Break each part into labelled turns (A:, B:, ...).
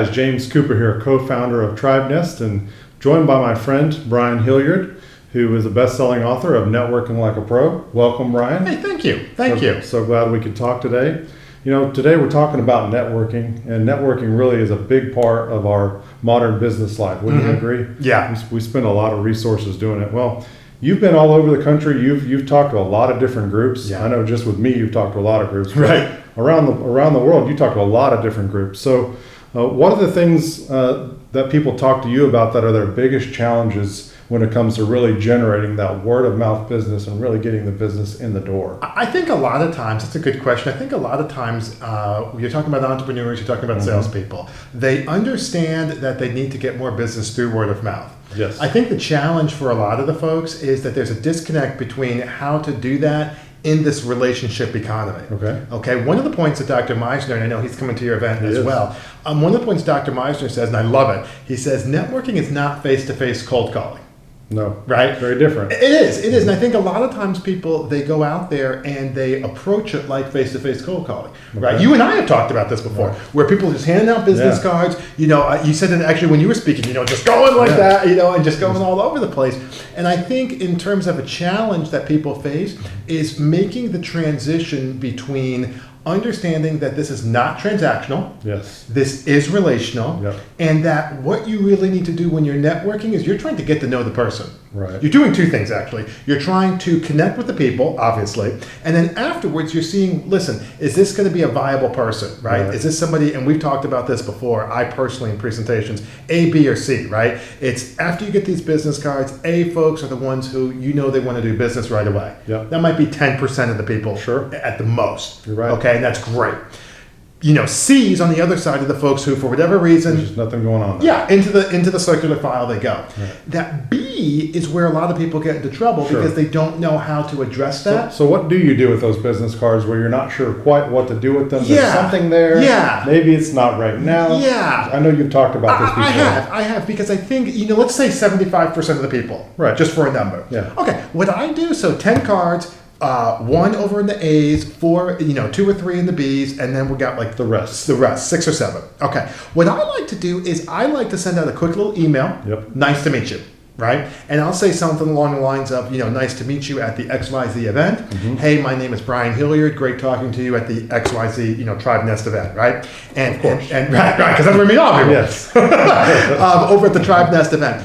A: guys, James Cooper here, co-founder of Tribenest, and joined by my friend Brian Hilliard, who is a best-selling author of Networking Like a Pro. Welcome, Brian.
B: Hey, thank you. Thank you.
A: So glad we could talk today. You know, today we're talking about networking, and networking really is a big part of our modern business life. Wouldn't you agree?
B: Yeah.
A: We spend a lot of resources doing it. Well, you've been all over the country. You've talked to a lot of different groups.
B: Yeah.
A: I know just with me, you've talked to a lot of groups.
B: Right.
A: Around the world, you talk to a lot of different groups. So what are the things that people talk to you about that are their biggest challenges when it comes to really generating that word of mouth business and really getting the business in the door?
B: I think a lot of times, that's a good question. I think a lot of times you're talking about entrepreneurs, you're talking about salespeople. They understand that they need to get more business through word of mouth.
A: Yes.
B: I think the challenge for a lot of the folks is that there's a disconnect between how to do that in this relationship economy. Okay. One of the points that Dr. Meisner, and I know he's coming to your event as well, one of the points Dr. Meisner says, and I love it, he says, networking is not face-to-face cold calling.
A: No.
B: Right?
A: Very different.
B: It is. And I think a lot of times people, they go out there and they approach it like face-to-face cold calling. Right? You and I have talked about this before, where people are just handing out business cards. You know, you said it actually when you were speaking, just going like that, and just going all over the place. And I think in terms of a challenge that people face is making the transition between understanding that this is not transactional.
A: Yes.
B: This is relational.
A: Yep.
B: And that what you really need to do when you're networking is you're trying to get to know the person.
A: Right.
B: You're doing two things, actually. You're trying to connect with the people, obviously. And then afterwards, you're seeing, listen, is this going to be a viable person, right? Is this somebody, and we've talked about this before, I personally in presentations, A, B, or C, right? It's after you get these business cards, A folks are the ones who they want to do business right away.
A: Yep.
B: That might be 10% of the people at the most.
A: You're right.
B: Okay, and that's great. C's on the other side of the folks who, for whatever reason,
A: there's just nothing going on there.
B: into the circular file they go. That B is where a lot of people get into trouble because they don't know how to address that.
A: So what do you do with those business cards where you're not sure quite what to do with them? There's something there.
B: Yeah.
A: Maybe it's not right now.
B: Yeah.
A: I know you've talked about this before.
B: I have, because I think, let's say 75% of the people.
A: Right.
B: Just for a number.
A: Yeah.
B: Okay. What I do, so 10 cards, one over in the A's, 4, 2 or 3 in the B's, and then we got like
A: the rest,
B: 6 or 7. Okay. What I like to do is I like to send out a quick little email.
A: Yep.
B: Nice to meet you. Right? And I'll say something along the lines of, nice to meet you at the XYZ event. Hey, my name is Brian Hilliard. Great talking to you at the XYZ, Tribenest event, right? And right, because that's where we meet all people.
A: Yes.
B: Over at the Tribenest event.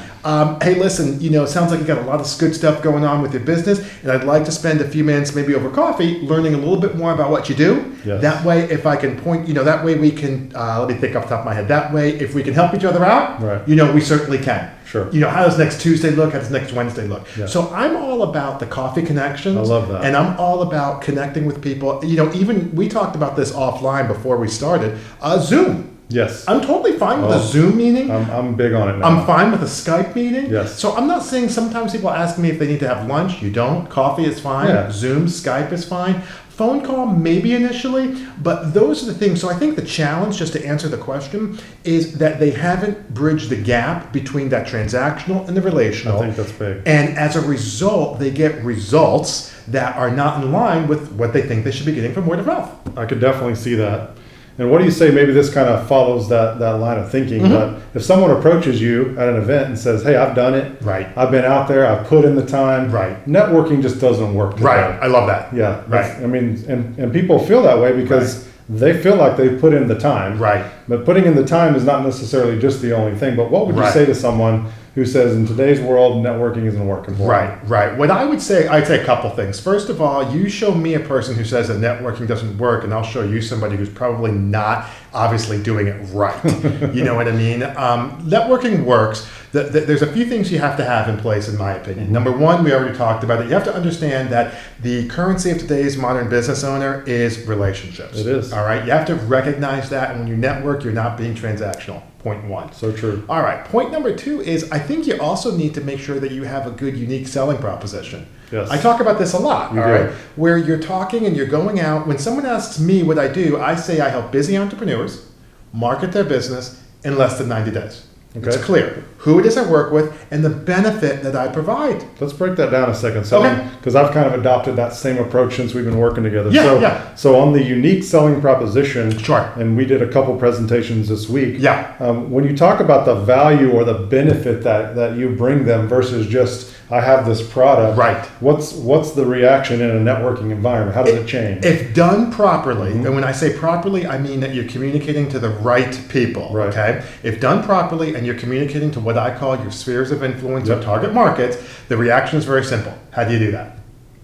B: Hey, listen, sounds like you got a lot of good stuff going on with your business, and I'd like to spend a few minutes, maybe over coffee, learning a little bit more about what you do.
A: Yes.
B: That way, if I can point, that way we can, let me think off the top of my head, that way, if we can help each other out, we certainly can.
A: Sure.
B: How does next Tuesday look? How does next Wednesday look?
A: Yeah.
B: So I'm all about the coffee connections.
A: I love that.
B: And I'm all about connecting with people. Even we talked about this offline before we started. Zoom.
A: Yes.
B: I'm totally fine with a Zoom meeting.
A: I'm big on it now.
B: I'm fine with a Skype meeting.
A: Yes.
B: So I'm not saying sometimes people ask me if they need to have lunch. You don't. Coffee is fine.
A: Yeah.
B: Zoom, Skype is fine. Phone call maybe initially, but those are the things. So I think the challenge, just to answer the question, is that they haven't bridged the gap between that transactional and the relational.
A: I think that's big.
B: And as a result, they get results that are not in line with what they think they should be getting from word of mouth.
A: I could definitely see that. And what do you say, maybe this kind of follows that line of thinking, but if someone approaches you at an event and says, hey, I've done it.
B: Right.
A: I've been out there, I've put in the time.
B: Right.
A: Networking just doesn't work today.
B: Right. I love that.
A: Yeah.
B: Right.
A: I mean, and people feel that way because they feel like they've put in the time.
B: Right.
A: But putting in the time is not necessarily just the only thing. But what would you say to someone who says in today's world, networking isn't working for them?
B: Right. What I'd say a couple things. First of all, you show me a person who says that networking doesn't work, and I'll show you somebody who's probably not obviously doing it right. You know what I mean? Networking works. There's a few things you have to have in place, in my opinion. Number one, we already talked about it. You have to understand that the currency of today's modern business owner is relationships.
A: It is.
B: All right. You have to recognize that, and when you network, you're not being transactional. Point one.
A: So true.
B: All right. Point number two is I think you also need to make sure that you have a good, unique selling proposition.
A: Yes.
B: I talk about this a lot,
A: You
B: all
A: do.
B: right? Where you're talking and you're going out. When someone asks me what I do, I say I help busy entrepreneurs market their business in less than 90 days.
A: Okay.
B: It's clear who it is I work with and the benefit that I provide.
A: Let's break that down a second. So,
B: Okay.
A: because I've kind of adopted that same approach since we've been working together.
B: Yeah,
A: so,
B: yeah.
A: so on the unique selling proposition,
B: Sure.
A: and we did a couple presentations this week.
B: Yeah.
A: When you talk about the value or the benefit that you bring them versus just, I have this product.
B: Right.
A: What's the reaction in a networking environment? How does it change?
B: If done properly, and when I say properly, I mean that you're communicating to the right people.
A: Right.
B: Okay. If done properly and you're communicating to what I call your spheres of influence
A: Yep.
B: or target markets, the reaction is very simple. How do you do that?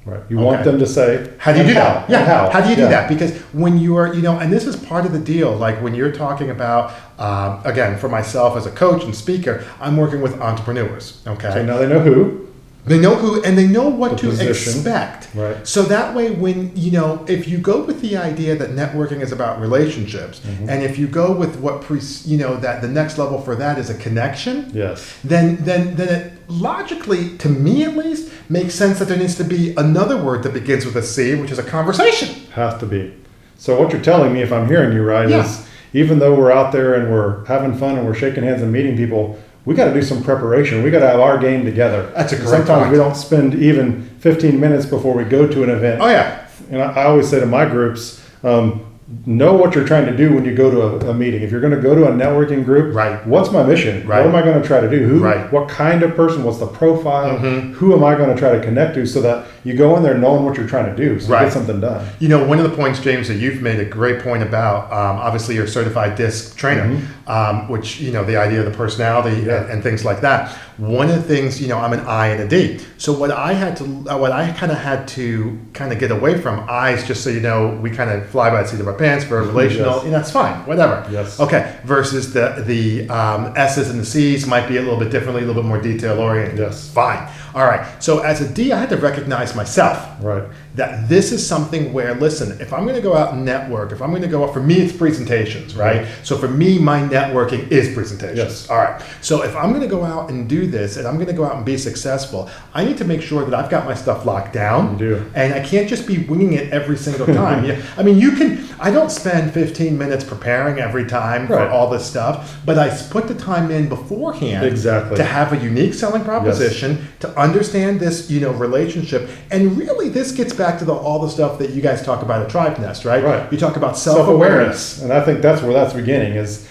A: Right. You want them to say,
B: How do you do that? Yeah. How do you do
A: Yeah.
B: that? Because when you are, and this is part of the deal. Like when you're talking about, again, for myself as a coach and speaker, I'm working with entrepreneurs. Okay.
A: So now they know who.
B: They know who, and they know what
A: The
B: to
A: position.
B: expect.
A: Right.
B: So that way, when, if you go with the idea that networking is about relationships, and if you go with that the next level for that is a connection,
A: Yes.
B: then it logically, to me at least, makes sense that there needs to be another word that begins with a C, which is a conversation.
A: Has to be. So what you're telling me, if I'm hearing you right,
B: Yeah.
A: is even though we're out there and we're having fun and we're shaking hands and meeting people, we got to do some preparation. We got to have our game together.
B: That's a
A: And
B: correct
A: sometimes
B: point.
A: we don't spend even 15 minutes before we go to an event.
B: Oh yeah.
A: And I always say to my groups, know what you're trying to do when you go to a meeting. If you're going to go to a networking group,
B: Right.
A: what's my mission?
B: Right.
A: What am I going to try to do?
B: Right.
A: What kind of person? What's the profile? Who am I going to try to connect to so that you go in there knowing what you're trying to do so you
B: Right.
A: get something done?
B: One of the points, James, that you've made a great point about, obviously you're a certified DISC trainer, which, the idea of the personality
A: Yeah.
B: and things like that. One of the things, I'm an I and a D. So what I kind of had to get away from, I's, just so you know, we kind of fly by the seat of our pants for a relational,
A: Yes.
B: that's fine, whatever.
A: Yes.
B: Okay, versus the S's and the C's might be a little bit differently, a little bit more detail oriented.
A: Yes.
B: Fine. All right. So as a D, I had to recognize myself
A: Right.
B: that this is something where, listen, if I'm going to go out and network, if I'm going to go out, for me, it's presentations, right? So for me, my networking is presentations.
A: Yes.
B: All right. So if I'm going to go out and do this and I'm going to go out and be successful, I need to make sure that I've got my stuff locked down.
A: You do.
B: And I can't just be winging it every single time. I don't spend 15 minutes preparing every time for
A: Right.
B: all this stuff, but I put the time in beforehand
A: Exactly.
B: to have a unique selling proposition, to understand this, relationship. And really, this gets back to all the stuff that you guys talk about at Tribenest, right?
A: Right.
B: You talk about self-awareness.
A: And I think that's where that's beginning is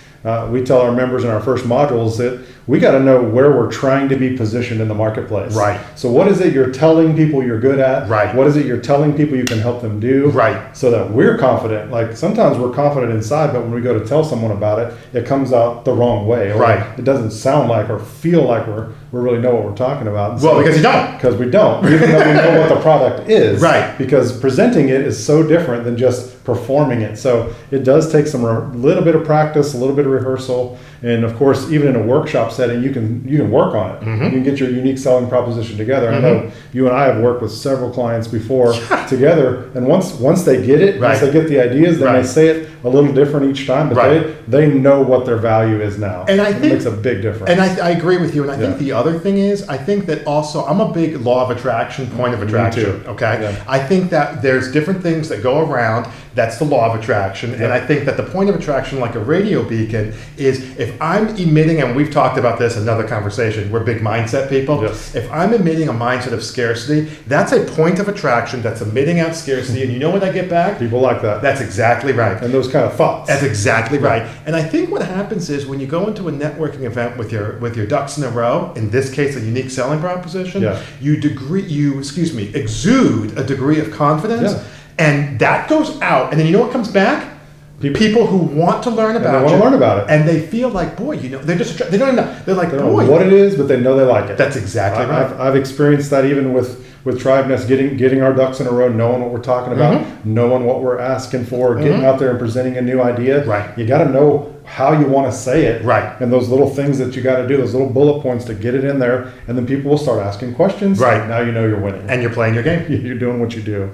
A: we tell our members in our first modules that we got to know where we're trying to be positioned in the marketplace.
B: Right.
A: So what is it you're telling people you're good at?
B: Right.
A: What is it you're telling people you can help them do?
B: Right.
A: So that we're confident. Like sometimes we're confident inside, but when we go to tell someone about it, it comes out the wrong way. Or
B: Right.
A: it doesn't sound like or feel like we really know what we're talking about. And
B: Well, because you don't.
A: Because we don't, even though we know what the product is.
B: Right.
A: Because presenting it is so different than just performing it. So it does take a little bit of practice, a little bit of rehearsal, and of course, even in a workshop setting, you can work on it. You can get your unique selling proposition together. I know you and I have worked with several clients before together, and once they get it, once they get the ideas, then they say it a little different each time, but they know what their value is now.
B: And I think
A: it makes a big difference.
B: And I agree with you. And I think the other thing is, I think that also, I'm a big law of attraction, point of attraction.
A: too.
B: Okay.
A: Yeah.
B: I think that there's different things that go around. That's the law of attraction. And I think that the point of attraction, like a radio beacon, is if I'm emitting, and we've talked about this in another conversation, we're big mindset people.
A: Yes.
B: If I'm emitting a mindset of scarcity, that's a point of attraction that's emitting out scarcity. And you know what I get back?
A: People like that.
B: That's exactly right.
A: And those kind of thoughts.
B: That's exactly right. And I think what happens is when you go into a networking event with your ducks in a row, in this case a unique selling proposition, you exude a degree of confidence, and that goes out. And then you know what comes back? People who want to learn about it.
A: They want to learn about it.
B: And they feel like, boy, they don't even know. They're like,
A: They don't
B: boy,
A: know what it is, but they know they like it.
B: That's exactly right.
A: I've experienced that even with Tribenest, getting our ducks in a row, knowing what we're talking about, knowing what we're asking for, getting out there and presenting a new idea.
B: Right.
A: You got to know how you want to say it.
B: Right.
A: And those little things that you got to do, those little bullet points to get it in there, and then people will start asking questions.
B: Right.
A: Now you know you're winning.
B: And you're playing your game.
A: You're doing what you do.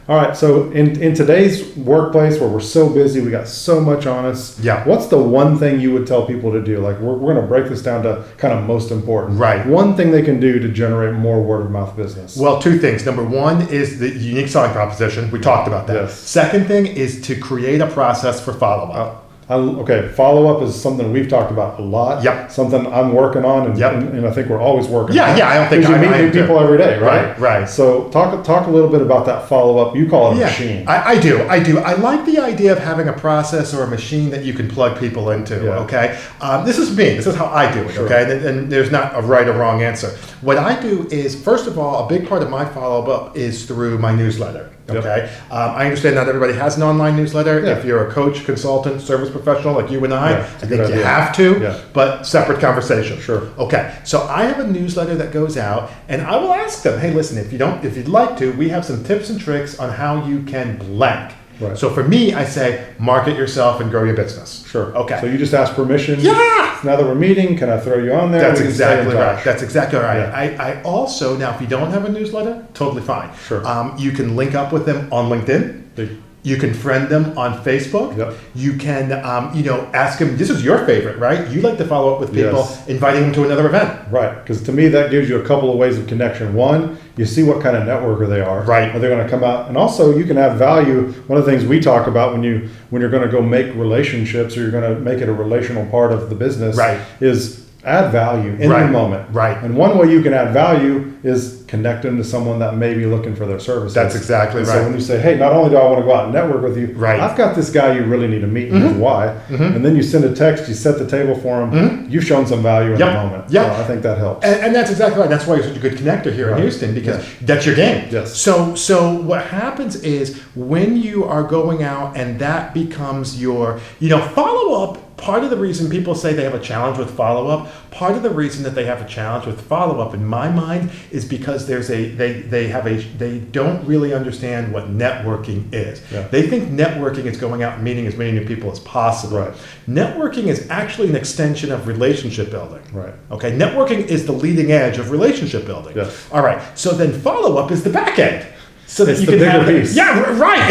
A: All right, so in today's workplace where we're so busy, we got so much on us.
B: Yeah.
A: What's the one thing you would tell people to do? Like we're going to break this down to kind of most important.
B: Right.
A: One thing they can do to generate more word of mouth business.
B: Well, two things. Number one is the unique selling proposition. We talked about that.
A: Yes.
B: Second thing is to create a process for follow-up.
A: Okay, follow-up is something we've talked about a lot.
B: Yep.
A: Something I'm working on, and I think we're always working on.
B: Yeah, I don't think
A: because you
B: I
A: meet new people every day, right?
B: Right.
A: So talk a little bit about that follow-up. You call it a machine.
B: I do. I like the idea of having a process or a machine that you can plug people into, okay? This is me. This is how I do it, okay? And there's not a right or wrong answer. What I do is, first of all, a big part of my follow-up is through my newsletter. Okay, I understand not everybody has an online newsletter. If you're a coach, consultant, service professional like you and I think you have to, but separate conversation.
A: Sure.
B: Okay, so I have a newsletter that goes out, and I will ask them, hey, listen, if you'd like to, we have some tips and tricks on how you can blank.
A: Right.
B: So for me, I say, market yourself and grow your business.
A: Sure.
B: Okay.
A: So you just ask permission.
B: Yeah.
A: Now that we're meeting, can I throw you on there?
B: That's exactly right. That's exactly right.
A: Yeah.
B: I also, now if you don't have a newsletter, totally fine.
A: Sure.
B: You can link up with them on LinkedIn. You can friend them on Facebook.
A: Yep.
B: You can, ask them, this is your favorite, right? You like to follow up with people, inviting them to another event.
A: Right, because to me that gives you a couple of ways of connection. One, you see what kind of networker they are.
B: Right.
A: Are they going to come out? And also you can add value. One of the things we talk about when you're going to go make relationships, or you're going to make it a relational part of the business, is add value in the moment.
B: Right.
A: And one way you can add value is connect them to someone that may be looking for their services.
B: That's exactly right.
A: So when you say, hey, not only do I want to go out and network with you, I've got this guy you really need to meet, and here's why. And then you send a text, you set the table for him, you've shown some value in the moment. So I think that helps.
B: And that's exactly right. That's why you're such a good connector here in Houston, because that's your game.
A: Yes.
B: So what happens is, when you are going out and that becomes your, follow-up, part of the reason people say they have a challenge with follow-up, part of the reason that they have a challenge with follow-up, in my mind, is because they don't really understand what networking is. Yeah. They think networking is going out and meeting as many new people as possible.
A: Right.
B: Networking is actually an extension of relationship building.
A: Right.
B: Okay. Networking is the leading edge of relationship building.
A: Yes.
B: All right. So then follow-up is the back end. So that
A: it's
B: you
A: the
B: can
A: bigger
B: have
A: piece.
B: Yeah, right.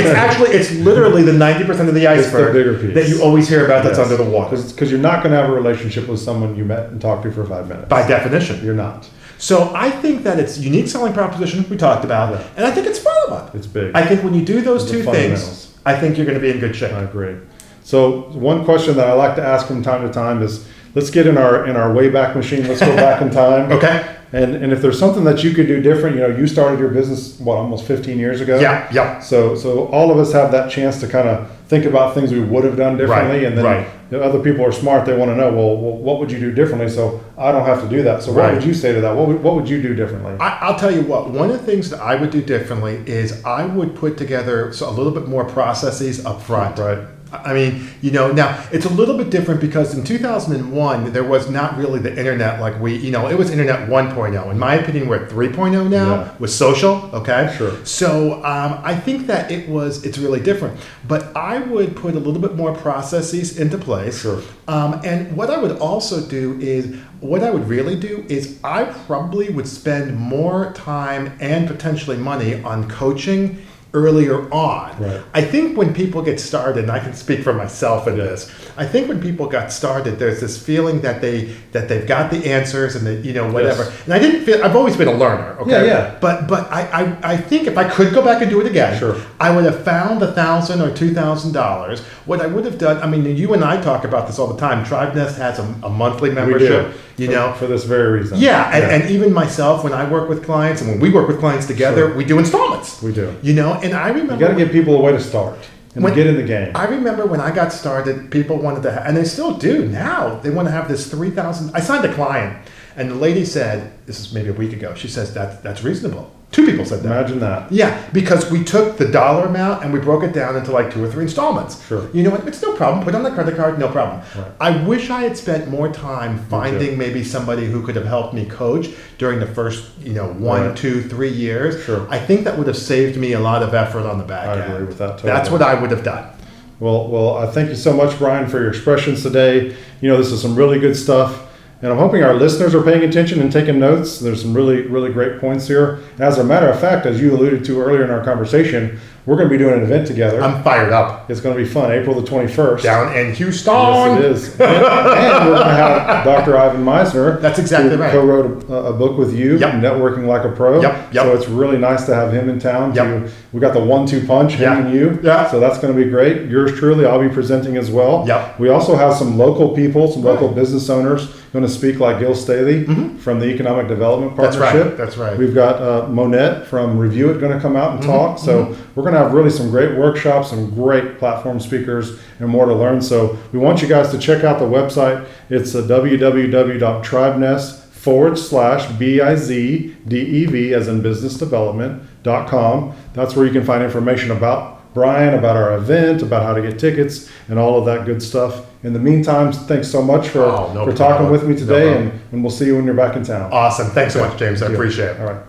B: It's literally the 90% of the iceberg
A: bigger piece
B: that you always hear about that's under the water.
A: Because you're not going to have a relationship with someone you met and talked to for 5 minutes.
B: By definition.
A: You're not.
B: So I think that it's unique selling proposition we talked about, and I think it's follow-up.
A: It's big.
B: I think when you do those two things, I think you're going to be in good shape.
A: I agree. So one question that I like to ask from time to time is, let's get in our Wayback Machine. Let's go back in time.
B: Okay.
A: And if there's something that you could do different, you started your business, almost 15 years ago?
B: Yeah.
A: So all of us have that chance to kind of think about things we would have done differently. And then other people are smart. They want to know, well, what would you do differently? So I don't have to do that. So what would you say to that? What would you do differently?
B: I'll tell you what, one of the things that I would do differently is I would put together a little bit more processes up front.
A: Right.
B: I mean, now it's a little bit different because in 2001, there was not really the internet like it was internet 1.0. In my opinion, we're at 3.0 now with social, okay?
A: Sure.
B: So I think that it's really different. But I would put a little bit more processes into place.
A: Sure.
B: And what I would also do is, I probably would spend more time and potentially money on coaching earlier on.
A: Right.
B: I think when people get started, and I can speak for myself in this, I think when people got started, there's this feeling that they've got the answers and that whatever.
A: Yes.
B: And I didn't feel, I've always been a learner. Okay.
A: Yeah.
B: But I think if I could go back and do it again, I would have found $1,000 or $2,000. What I would have done, I mean, you and I talk about this all the time. Tribenest has a monthly membership.
A: We do. For this very reason.
B: Yeah, and even myself, when I work with clients and when we work with clients together, we do installments.
A: We do.
B: And I remember...
A: You got to give people a way to start and to get in the game.
B: I remember when I got started, people wanted to... And they still do now. They want to have this 3,000... I signed a client, and the lady said, this is maybe a week ago, she says, that's reasonable. 2 people said that.
A: Imagine that.
B: Yeah, because we took the dollar amount and we broke it down into like 2 or 3 installments.
A: Sure.
B: It's no problem. Put on the credit card, no problem.
A: Right.
B: I wish I had spent more time finding maybe somebody who could have helped me coach during the first, 1, 2, 3 years.
A: Sure.
B: I think that would have saved me a lot of effort on the back end.
A: I agree with that totally.
B: That's what I would have done.
A: Well, I thank you so much, Brian, for your expressions today. This is some really good stuff. And I'm hoping our listeners are paying attention and taking notes. There's some really, really great points here. And as a matter of fact, as you alluded to earlier in our conversation, we're going to be doing an event together.
B: I'm fired up.
A: It's going to be fun. April the 21st.
B: Down in Houston.
A: Yes, it is. And we're going to have Dr. Ivan Meisner.
B: That's exactly right.
A: Co-wrote a book with you,
B: Yep.
A: Networking Like a Pro.
B: Yep.
A: So it's really nice to have him in town.
B: Yep.
A: We got the 1-2 punch, him and you.
B: Yeah.
A: So that's going to be great. Yours truly, I'll be presenting as well.
B: Yep.
A: We also have some local people, some local business owners going to speak, like Gil Staley from the Economic Development Partnership.
B: That's right.
A: We've got Monette from Review It going to come out and talk. So we're going to have really some great workshops, some great platform speakers, and more to learn. So we want you guys to check out the website. It's www.tribenest/BIZDEV as in business development.com. That's where you can find information about Brian, about our event, about how to get tickets, and all of that good stuff. In the meantime, thanks so much for talking with me today, and we'll see you when you're back in town.
B: Awesome. Thanks so much, James. I appreciate it.
A: All right.